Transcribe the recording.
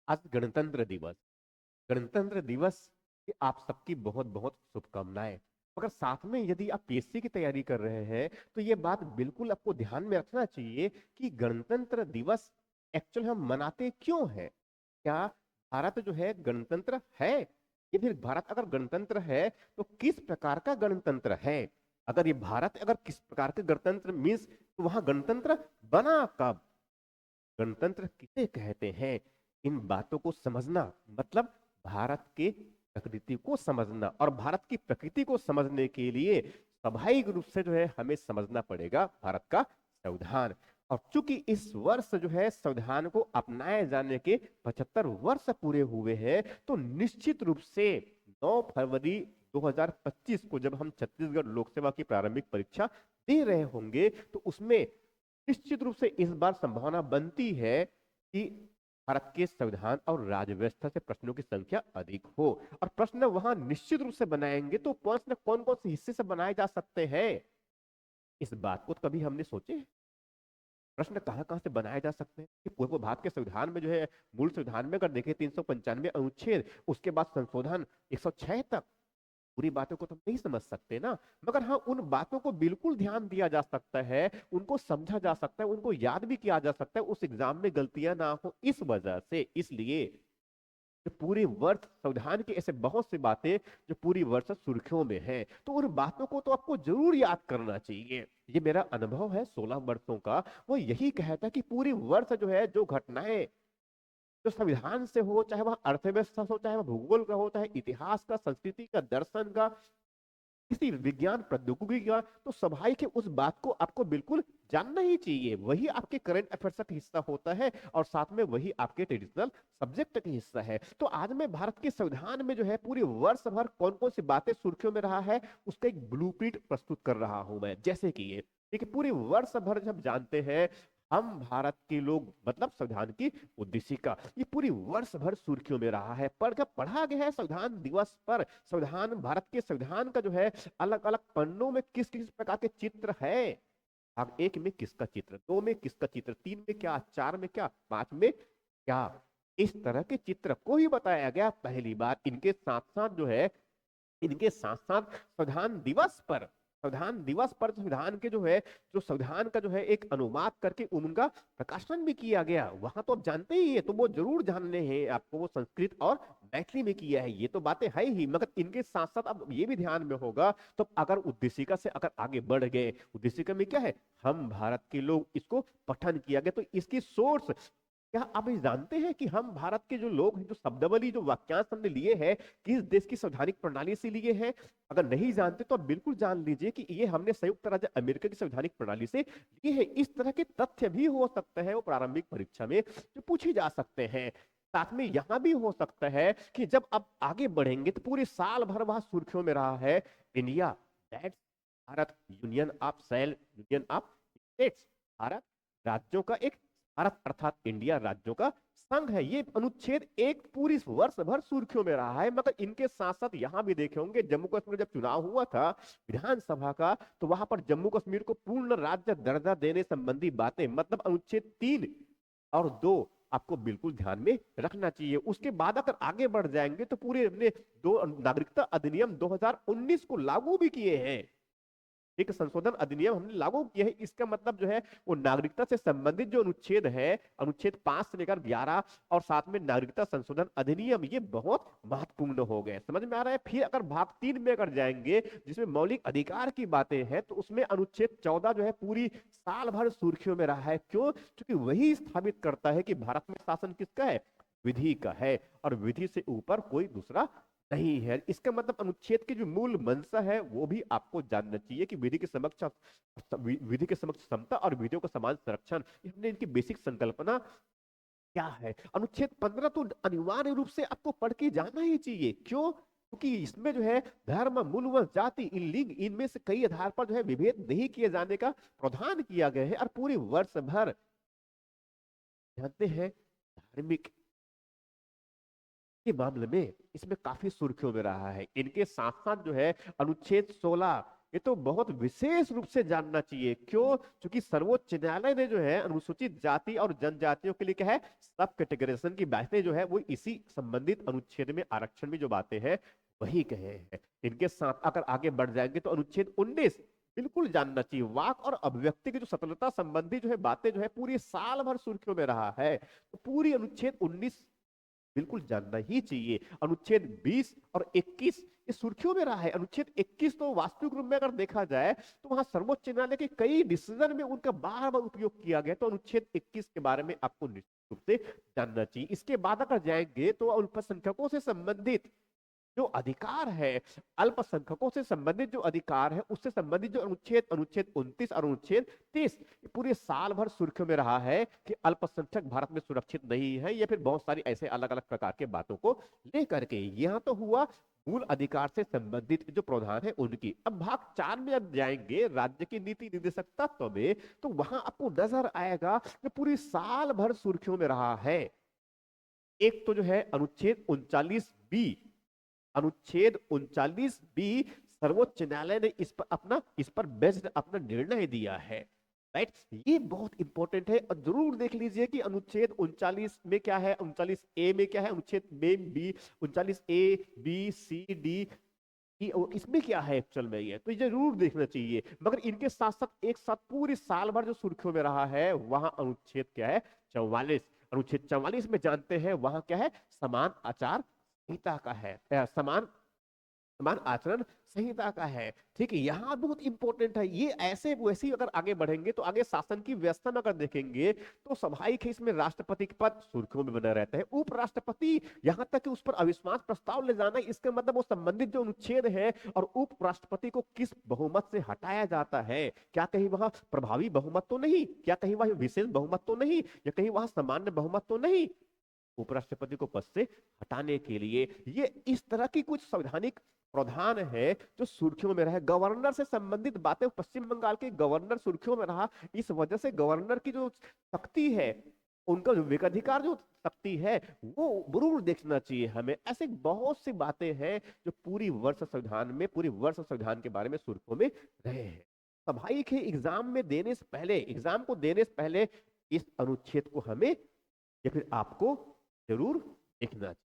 आज गणतंत्र दिवस। गणतंत्र दिवस की आप सबकी बहुत बहुत शुभकामनाएं। मगर साथ में यदि आप पीएससी की तैयारी कर रहे हैं तो ये बात बिल्कुल आपको ध्यान में रखना चाहिए कि गणतंत्र दिवस एक्चुअल हम मनाते क्यों हैं। क्या भारत जो है गणतंत्र है, या फिर भारत अगर गणतंत्र है तो किस प्रकार का गणतंत्र है। अगर ये भारत अगर किस प्रकार का गणतंत्र मीन्स तो वहां गणतंत्र बना कब, गणतंत्र किसे कहते हैं। इन बातों को समझना मतलब भारत के प्रकृति को समझना, और भारत की प्रकृति को समझने के लिए स्वाभाविक रूप से जो है हमें समझना पड़ेगा भारत का संविधान। और चूंकि इस वर्ष जो है संविधान को अपनाए जाने के 75 वर्ष पूरे हुए हैं, तो निश्चित रूप से 9 फरवरी 2025 को जब हम छत्तीसगढ़ लोक सेवा की प्रारंभिक परीक्षा दे रहे होंगे तो उसमें निश्चित रूप से इस बार संभावना बनती है कि भारत के संविधान और राज्य व्यवस्था से प्रश्नों की संख्या अधिक हो। और प्रश्न वहां निश्चित रूप से बनाएंगे तो प्रश्न कौन कौन से हिस्से से बनाए जा सकते हैं, इस बात को तो कभी हमने सोचे। प्रश्न कहाँ कहाँ से बनाए जा सकते हैं कि पूर्व भारत के संविधान में जो है, मूल संविधान में अगर देखें 395 अनुच्छेद, उसके बाद संशोधन 106 तक, पूरी बातों को तो हम नहीं समझ सकते ना। मगर हाँ, उन बातों को बिल्कुल ध्यान दिया जा सकता है, उनको समझा जा सकता है, उनको याद भी किया जा सकता है, उस एग्जाम में गलतियां ना हो इस वजह से। इसलिए जो पूरे वर्ष संविधान की ऐसे बहुत सी बातें जो पूरी वर्ष सुर्खियों में है, तो उन बातों को तो आपको जरूर याद करना चाहिए। ये मेरा अनुभव है 16 वर्षों का, वो यही कहता है कि पूरी वर्ष जो है जो घटनाएं जो संविधान से हो, चाहे वह अर्थव्यवस्था हो, चाहे वह भूगोल का हो, चाहे इतिहास का, संस्कृति का, दर्शन का, किसी विज्ञान प्रौद्योगिकी का, तो स्वाभाविक है उस बात को आपको बिल्कुल जानना ही चाहिए। वही आपके करंट अफेयर्स का हिस्सा होता है और साथ में वही आपके ट्रेडिशनल सब्जेक्ट का हिस्सा है। तो आज मैं भारत के संविधान में जो है पूरी वर्ष भर कौन कौन सी बातें सुर्खियों में रहा है उसका एक ब्लूप्रिंट प्रस्तुत कर रहा हूं मैं। जैसे कि ये देखिए, पूरी वर्ष भर जब जानते हैं हम भारत के लोग मतलब संविधान की उद्देशिका, ये पूरी वर्ष भर सुर्खियों में रहा है। पर जब पढ़ा गया है संविधान दिवस पर, संविधान भारत के संविधान का जो है अलग अलग पन्नों में किस किस प्रकार के चित्र है, भाग 1 में किसका चित्र, 2 में किसका चित्र, 3 में क्या, 4 में क्या, 5 में क्या, इस तरह के चित्र को ही बताया गया पहली बार। इनके साथ साथ जो है, इनके साथ साथ संविधान दिवस पर संविधान के जो है, जो संविधान का जो है एक अनुवाद करके उनका प्रकाशन भी किया गया। वहां तो आप जानते ही है, तो वो जरूर जानने हैं आपको, वो संस्कृत और मैथिली में किया है, ये तो बातें है ही। मगर इनके साथ साथ अब ये भी ध्यान में होगा, तो अगर उद्देशिका से अगर आगे बढ़ गए, उद्देशिका में क्या है, हम भारत के लोग, इसको पठन किया गया, तो इसकी सोर्स क्या आप ये जानते हैं कि हम भारत के जो लोग हैं, जो शब्दावली जो वाक्यांश हमने लिए हैं, किस देश की संवैधानिक प्रणाली से लिए हैं। अगर नहीं जानते तो आप बिल्कुल जान लीजिए कि ये हमने संयुक्त राज्य अमेरिका की संवैधानिक प्रणाली से लिए हैं। इस तरह के तथ्य भी हो सकते हैं वो प्रारंभिक परीक्षा में जो पूछे जा सकते हैं। साथ में यहां भी हो सकता है कि जब आप आगे बढ़ेंगे तो पूरे साल भर वह सुर्खियों में रहा है, India that's Bharat, union of sale, union of states, Bharat राज्यों का एक, भारत अर्थात इंडिया राज्यों का संघ है। ये अनुच्छेद एक पूरी वर्ष भर सुर्खियों में रहा है। मगर इनके साथ साथ यहां भी देखे होंगे, जम्मू कश्मीर जब चुनाव हुआ था विधानसभा का, तो वहां पर जम्मू कश्मीर को पूर्ण राज्य दर्जा देने संबंधी बातें, मतलब अनुच्छेद 3 और 2 आपको बिल्कुल ध्यान में रखना चाहिए। उसके बाद अगर आगे बढ़ जाएंगे तो पूरे अपने दो नागरिकता अधिनियम 2019 को लागू भी किए हैं। एक संशोधन अधिनियम हमने लागू किया है। इसका मतलब जो है वो नागरिकता से संबंधित जो अनुच्छेद है, अनुच्छेद 5 से लेकर 11 और साथ में नागरिकता संशोधन अधिनियम, ये बहुत महत्वपूर्ण हो गए। समझ में आ रहा है। फिर अगर भाग 3 में अगर जाएंगे जिसमें मौलिक अधिकार की बातें हैं, तो उसमें अनुच्छेद 14 जो है पूरी साल भर सुर्खियों में रहा है। क्यों? क्योंकि वही स्थापित करता है कि भारत में शासन किसका है, विधि का है, और विधि से ऊपर कोई दूसरा नहीं है। इसका मतलब अनुच्छेद की जो मूल मंशा है वो भी आपको जानना चाहिए कि विधि के समक्ष समता और विधियों का समान संरक्षण, ये हमने इनकी बेसिक संकल्पना क्या है। अनुच्छेद 15 तो अनिवार्य रूप से आपको पढ़ के जाना ही चाहिए। क्यों? क्योंकि इसमें जो है धर्म, मूल व जाति, इन लिंग, इनमें से कई आधार पर जो है विभेद नहीं किए जाने का प्रावधान किया गया है। और पूरे वर्ष भर जानते हैं धार्मिक के मामले में इसमें काफी सुर्खियों में रहा है। इनके साथ साथ जो है अनुच्छेद 16 ये तो बहुत विशेष रूप से जानना चाहिए। क्यों? क्योंकि सर्वोच्च न्यायालय ने जो है अनुसूचित जाति और जनजातियों के लिए क्या है, सब कैटेगराइजेशन की बातें जो है वो इसी संबंधित अनुच्छेद में आरक्षण में जो बातें हैं वही कहे हैं। इनके साथ अगर आगे बढ़ जाएंगे तो अनुच्छेद 19 बिल्कुल जानना चाहिए। वाक और अभिव्यक्ति की जो स्वतंत्रता संबंधी जो है बातें जो है पूरी साल भर सुर्खियों में रहा है, तो पूरी अनुच्छेद 19 बिल्कुल जानना ही चाहिए। अनुच्छेद 20 और 21 ये सुर्खियों में रहा है। अनुच्छेद 21 तो वास्तविक रूप में अगर देखा जाए तो वहां सर्वोच्च न्यायालय के कई डिसीजन में उनका बार बार उपयोग किया गया, तो अनुच्छेद 21 के बारे में आपको निश्चित रूप से जानना चाहिए। इसके बाद अगर जाएंगे तो अल्पसंख्यकों से संबंधित जो अधिकार है, अल्पसंख्यकों से संबंधित जो अधिकार है उससे संबंधित जो अनुच्छेद अनुच्छेद 29 और अनुच्छेद 30 पूरे साल भर सुर्खियों में रहा है कि अल्पसंख्यक भारत में सुरक्षित नहीं है, या फिर बहुत सारी ऐसे अलग अलग प्रकार के बातों को लेकर के। यहां तो हुआ मूल अधिकार से संबंधित जो प्रावधान है उनकी। अब भाग 4 में अब जाएंगे राज्य की नीति निर्देशक तत्व में, तो वहां आपको नजर आएगा कि पूरी साल भर सुर्खियों में रहा है। एक तो जो है अनुच्छेद 39 बी, अनुच्छेद 39 बी सर्वोच्च न्यायालय ने इस पर बेस्ड अपना निर्णय दिया है। राइट, ये बहुत इंपॉर्टेंट है और जरूर देख लीजिए कि अनुच्छेद 39 में क्या है, 39 ए में क्या है, अनुच्छेद में B, 39 A B C D इसमें क्या है एक्चुअल में, ये तो ये जरूर देखना चाहिए। मगर इनके साथ साथ एक साथ पूरी साल भर जो सुर्खियों में रहा है वहां अनुच्छेद क्या है, 44। अनुच्छेद 44 में जानते हैं वहां क्या है, समान आचार संहिता का है, समान समान आचरण संहिता का है। ठीक है, यहाँ बहुत इंपॉर्टेंट है ये। ऐसे वैसे ही अगर आगे बढ़ेंगे तो आगे शासन की व्यवस्था में अगर देखेंगे तो स्वाभाविक है इसमें राष्ट्रपति के पद सुर्खियों में बना रहता है, उपराष्ट्रपति यहाँ तक कि उस पर अविश्वास प्रस्ताव ले जाना, इसका मतलब वो संबंधित जो अनुच्छेद है और उपराष्ट्रपति को किस बहुमत से हटाया जाता है, क्या कहीं वहां प्रभावी बहुमत तो नहीं, क्या कहीं वहां विशेष बहुमत तो नहीं, या कहीं वहां सामान्य बहुमत तो नहीं, उपराष्ट्रपति को पद से हटाने के लिए। ये इस तरह की कुछ संवैधानिक प्रावधान है जो सुर्खियों में रहे। गवर्नर से संबंधित बातें, पश्चिम बंगाल के गवर्नर सुर्खियों में रहा, इस वजह से गवर्नर की जो शक्ति है, उनका जो विकाधिकार जो शक्ति है वो जरूर देखना चाहिए हमें। ऐसे बहुत सी बातें हैं जो पूरी वर्ष संविधान में, पूरी वर्ष संविधान के बारे में सुर्खियों में रहे हैं। स्वाभाविक है एग्जाम में देने से पहले, एग्जाम को देने से पहले इस अनुच्छेद को हमें या फिर आपको जरूर देखना चाहिए।